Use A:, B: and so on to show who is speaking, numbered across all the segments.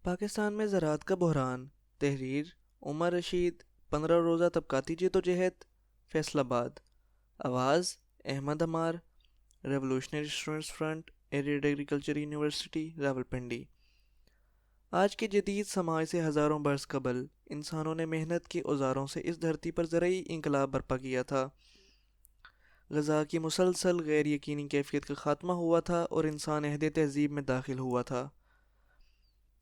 A: پاکستان میں زراعت کا بحران. تحریر عمر رشید. 15 روزہ طبقاتی جدوجہد. فیصل آباد. آواز Ahmad Ammar. Revolutionary students front. Arid agriculture university Rawalpindi. آج کے جدید سماج سے ہزاروں برس قبل انسانوں نے محنت کے اوزاروں سے اس دھرتی پر زرعی انقلاب برپا کیا تھا. غذا کی مسلسل غیر یقینی کیفیت کا خاتمہ ہوا تھا اور انسان عہد تہذیب میں داخل ہوا تھا.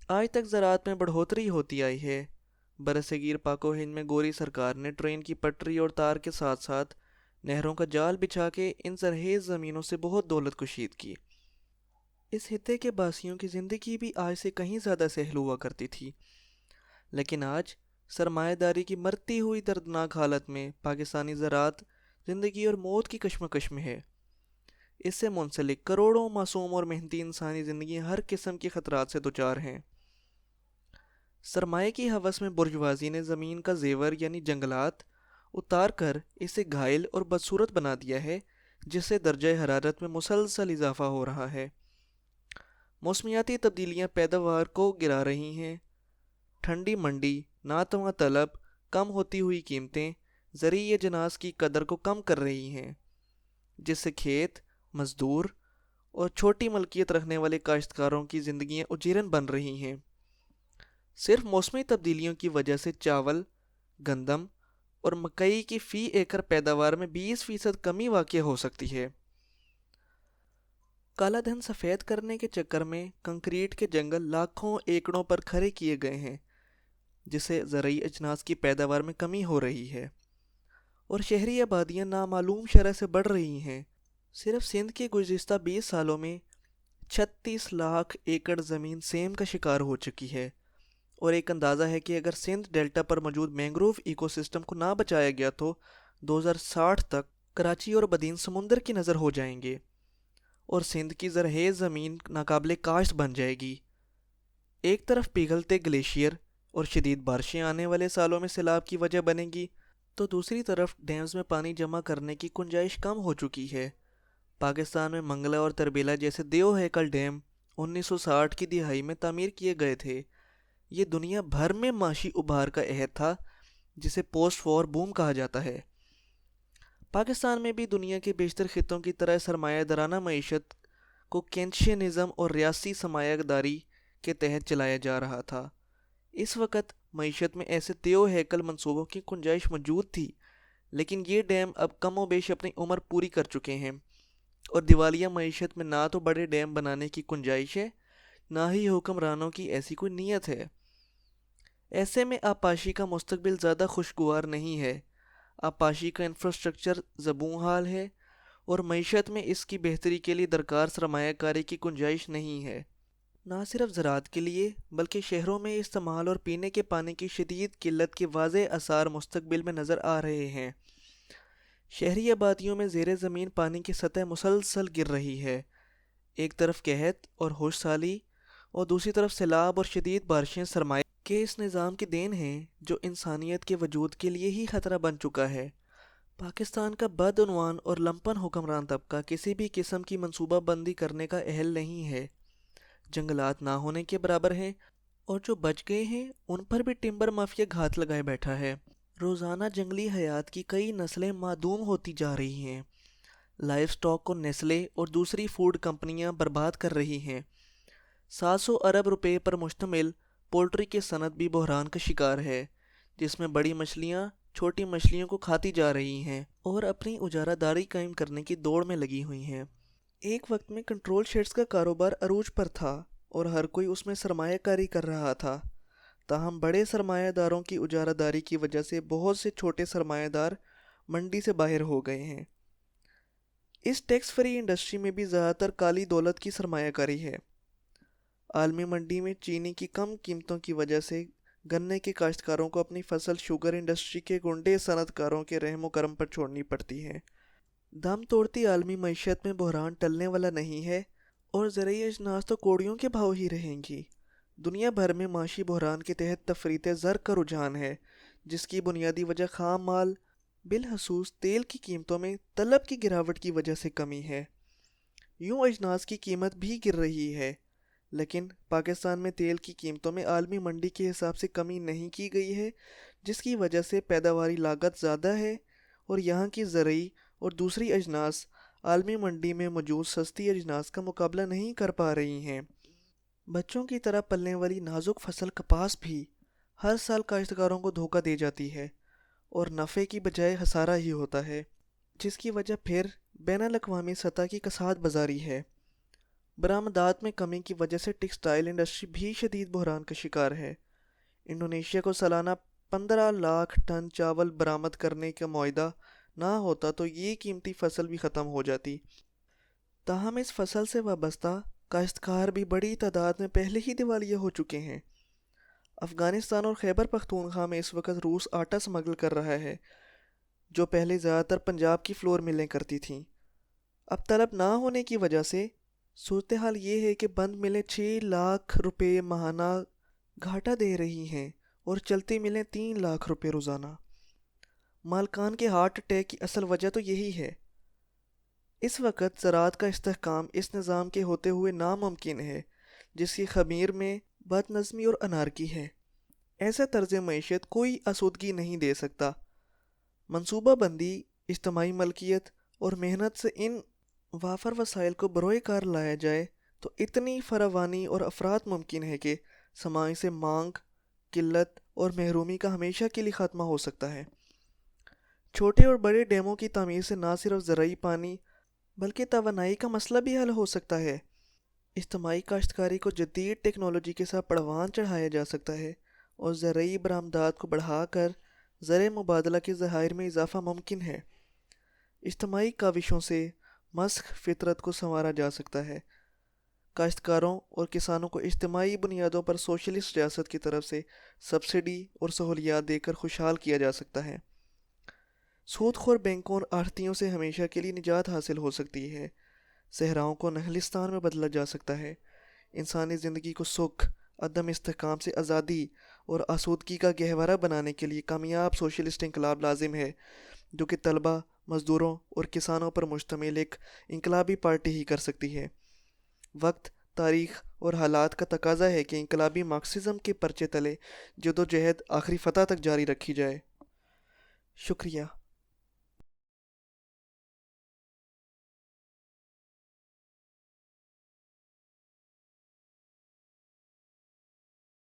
A: آج تک زراعت میں بڑھوتری ہوتی آئی ہے. برصغیر پاک و ہند میں گوری سرکار نے ٹرین کی پٹری اور تار کے ساتھ ساتھ نہروں کا جال بچھا کے ان زرخیز زمینوں سے بہت دولت کشید کی. اس خطے کے باسیوں کی زندگی بھی آج سے کہیں زیادہ سہل ہوا کرتی تھی، لیکن آج سرمایہ داری کی مرتی ہوئی دردناک حالت میں پاکستانی زراعت زندگی اور موت کی کشمکش میں ہے. اس سے منسلک کروڑوں معصوم اور محنتی انسانی زندگیاں ہر قسم کے خطرات سے دوچار ہیں. سرمایہ کی ہوس میں برجوازی نے زمین کا زیور یعنی جنگلات اتار کر اسے گھائل اور بدصورت بنا دیا ہے، جس سے درجہ حرارت میں مسلسل اضافہ ہو رہا ہے. موسمیاتی تبدیلیاں پیداوار کو گرا رہی ہیں. ٹھنڈی منڈی، ناتواں طلب، کم ہوتی ہوئی قیمتیں زرعی اجناس کی قدر کو کم کر رہی ہیں، جس سے کھیت، مزدور اور چھوٹی ملکیت رکھنے والے کاشتکاروں کی زندگیاں اجیرن بن رہی ہیں. صرف موسمی تبدیلیوں کی وجہ سے چاول، گندم اور مکئی کی فی ایکڑ پیداوار میں 20% کمی واقع ہو سکتی ہے. کالا دھن سفید کرنے کے چکر میں کنکریٹ کے جنگل لاکھوں ایکڑوں پر کھڑے کیے گئے ہیں، جس سے زرعی اجناس کی پیداوار میں کمی ہو رہی ہے اور شہری آبادیاں نامعلوم شرح سے بڑھ رہی ہیں. صرف سندھ کے گزشتہ 20 سالوں میں 36 لاکھ ایکڑ زمین سیم کا شکار ہو چکی ہے، اور ایک اندازہ ہے کہ اگر سندھ ڈیلٹا پر موجود مینگروو ایکو سسٹم کو نہ بچایا گیا تو 2060 تک کراچی اور بدین سمندر کی نظر ہو جائیں گے اور سندھ کی زرخیز زمین ناقابل کاشت بن جائے گی. ایک طرف پگھلتے گلیشیئر اور شدید بارشیں آنے والے سالوں میں سیلاب کی وجہ بنیں گی، تو دوسری طرف ڈیمز میں پانی جمع کرنے کی گنجائش کم ہو چکی ہے. پاکستان میں منگلا اور تربیلا جیسے دیو ہیکل ڈیم 1960 کی دہائی میں تعمیر کیے گئے تھے. یہ دنیا بھر میں معاشی ابھار کا عہد تھا، جسے پوسٹ وار بوم کہا جاتا ہے. پاکستان میں بھی دنیا کے بیشتر خطوں کی طرح سرمایہ دارانہ معیشت کو کینشینزم اور ریاستی سرمایہ داری کے تحت چلایا جا رہا تھا. اس وقت معیشت میں ایسے دیو ہیکل منصوبوں کی گنجائش موجود تھی، لیکن یہ ڈیم اب کم و بیش اپنی عمر پوری کر چکے ہیں اور دیوالیہ معیشت میں نہ تو بڑے ڈیم بنانے کی گنجائش ہے، نہ ہی حکمرانوں کی ایسی کوئی نیت ہے. ایسے میں آبپاشی کا مستقبل زیادہ خوشگوار نہیں ہے. آبپاشی کا انفراسٹرکچر زبوں حال ہے اور معیشت میں اس کی بہتری کے لیے درکار سرمایہ کاری کی گنجائش نہیں ہے. نہ صرف زراعت کے لیے بلکہ شہروں میں استعمال اور پینے کے پانی کی شدید قلت کے واضح آثار مستقبل میں نظر آ رہے ہیں. شہری آبادیوں میں زیر زمین پانی کی سطح مسلسل گر رہی ہے. ایک طرف قحط اور ہوش سالی اور دوسری طرف سیلاب اور شدید بارشیں سرمایہ کے اس نظام کی دین ہیں جو انسانیت کے وجود کے لیے ہی خطرہ بن چکا ہے. پاکستان کا بدعنوان اور لمپن حکمران طبقہ کسی بھی قسم کی منصوبہ بندی کرنے کا اہل نہیں ہے. جنگلات نہ ہونے کے برابر ہیں اور جو بچ گئے ہیں ان پر بھی ٹمبر مافیا گھات لگائے بیٹھا ہے. روزانہ جنگلی حیات کی کئی نسلیں معدوم ہوتی جا رہی ہیں. لائف سٹاک کو نیسلے اور دوسری فوڈ کمپنیاں برباد کر رہی ہیں. 700 ارب روپے پر مشتمل پولٹری کی صنعت بھی بحران کا شکار ہے، جس میں بڑی مچھلیاں چھوٹی مچھلیوں کو کھاتی جا رہی ہیں اور اپنی اجارہ داری قائم کرنے کی دوڑ میں لگی ہوئی ہیں. ایک وقت میں کنٹرول شیڈز کا کاروبار عروج پر تھا اور ہر کوئی اس میں سرمایہ کاری کر رہا تھا، تاہم بڑے سرمایہ داروں کی اجارہ داری کی وجہ سے بہت سے چھوٹے سرمایہ دار منڈی سے باہر ہو گئے ہیں. اس ٹیکس فری انڈسٹری میں بھی زیادہ تر کالی دولت کی سرمایہ کاری ہے. عالمی منڈی میں چینی کی کم قیمتوں کی وجہ سے گنے کے کاشتکاروں کو اپنی فصل شوگر انڈسٹری کے گنڈے صنعت کاروں کے رحم و کرم پر چھوڑنی پڑتی ہے. دم توڑتی عالمی معیشت میں بحران ٹلنے والا نہیں ہے اور زرعی اجناس تو کوڑیوں کے بھاؤ ہی رہیں گی. دنیا بھر میں معاشی بحران کے تحت تفریط زر کا رجحان ہے، جس کی بنیادی وجہ خام مال بالخصوص تیل کی قیمتوں میں طلب کی گراوٹ کی وجہ سے کمی ہے. یوں اجناس کی قیمت بھی گر رہی ہے، لیکن پاکستان میں تیل کی قیمتوں میں عالمی منڈی کے حساب سے کمی نہیں کی گئی ہے، جس کی وجہ سے پیداواری لاگت زیادہ ہے اور یہاں کی زرعی اور دوسری اجناس عالمی منڈی میں موجود سستی اجناس کا مقابلہ نہیں کر پا رہی ہیں۔ بچوں کی طرح پلنے والی نازک فصل کپاس بھی ہر سال کاشتکاروں کو دھوکہ دے جاتی ہے اور نفع کی بجائے خسارہ ہی ہوتا ہے، جس کی وجہ پھر بین الاقوامی سطح کی کساد بازاری ہے۔ برآمدات میں کمی کی وجہ سے ٹیکسٹائل انڈسٹری بھی شدید بحران کا شکار ہے۔ انڈونیشیا کو سالانہ 15 لاکھ ٹن چاول برآمد کرنے کا معاہدہ نہ ہوتا تو یہ قیمتی فصل بھی ختم ہو جاتی۔ تاہم اس فصل سے وابستہ کاشتکار بھی بڑی تعداد میں پہلے ہی دیوالیہ ہو چکے ہیں۔ افغانستان اور خیبر پختونخوا میں اس وقت روس آٹا سمگل کر رہا ہے، جو پہلے زیادہ تر پنجاب کی فلور ملیں کرتی تھیں۔ اب طلب نہ ہونے کی وجہ سے صورتحال یہ ہے کہ بند ملیں 6 لاکھ روپے ماہانہ گھاٹا دے رہی ہیں اور چلتی ملیں 3 لاکھ روپے روزانہ۔ مالکان کے ہارٹ اٹیک کی اصل وجہ تو یہی ہے۔ اس وقت زراعت کا استحکام اس نظام کے ہوتے ہوئے ناممکن ہے، جس کی خمیر میں بد نظمی اور انارکی ہے۔ ایسا طرز معیشت کوئی آسودگی نہیں دے سکتا۔ منصوبہ بندی، اجتماعی ملکیت اور محنت سے ان وافر وسائل کو بروئے کار لایا جائے تو اتنی فراوانی اور افراط ممکن ہے کہ سماج سے مانگ، قلت اور محرومی کا ہمیشہ کے لیے خاتمہ ہو سکتا ہے۔ چھوٹے اور بڑے ڈیموں کی تعمیر سے نہ صرف زرعی پانی بلکہ توانائی کا مسئلہ بھی حل ہو سکتا ہے۔ اجتماعی کاشتکاری کو جدید ٹیکنالوجی کے ساتھ پڑوان چڑھایا جا سکتا ہے اور زرعی برآمدات کو بڑھا کر زر مبادلہ کے ذخائر میں اضافہ ممکن ہے۔ اجتماعی کاوشوں سے مسخ فطرت کو سنوارا جا سکتا ہے۔ کاشتکاروں اور کسانوں کو اجتماعی بنیادوں پر سوشلسٹ ریاست کی طرف سے سبسڈی اور سہولیات دے کر خوشحال کیا جا سکتا ہے۔ سود خور بینکوں اور آڑھتیوں سے ہمیشہ کے لیے نجات حاصل ہو سکتی ہے۔ صحراؤں کو نخلستان میں بدلا جا سکتا ہے۔ انسانی زندگی کو سکھ، عدم استحکام سے آزادی اور آسودگی کا گہوارہ بنانے کے لیے کامیاب سوشلسٹ انقلاب لازم ہے، جو کہ طلبہ، مزدوروں اور کسانوں پر مشتمل ایک انقلابی پارٹی ہی کر سکتی ہے۔ وقت، تاریخ اور حالات کا تقاضا ہے کہ انقلابی مارکسزم کے پرچے تلے جدوجہد آخری فتح تک جاری رکھی جائے۔ شکریہ۔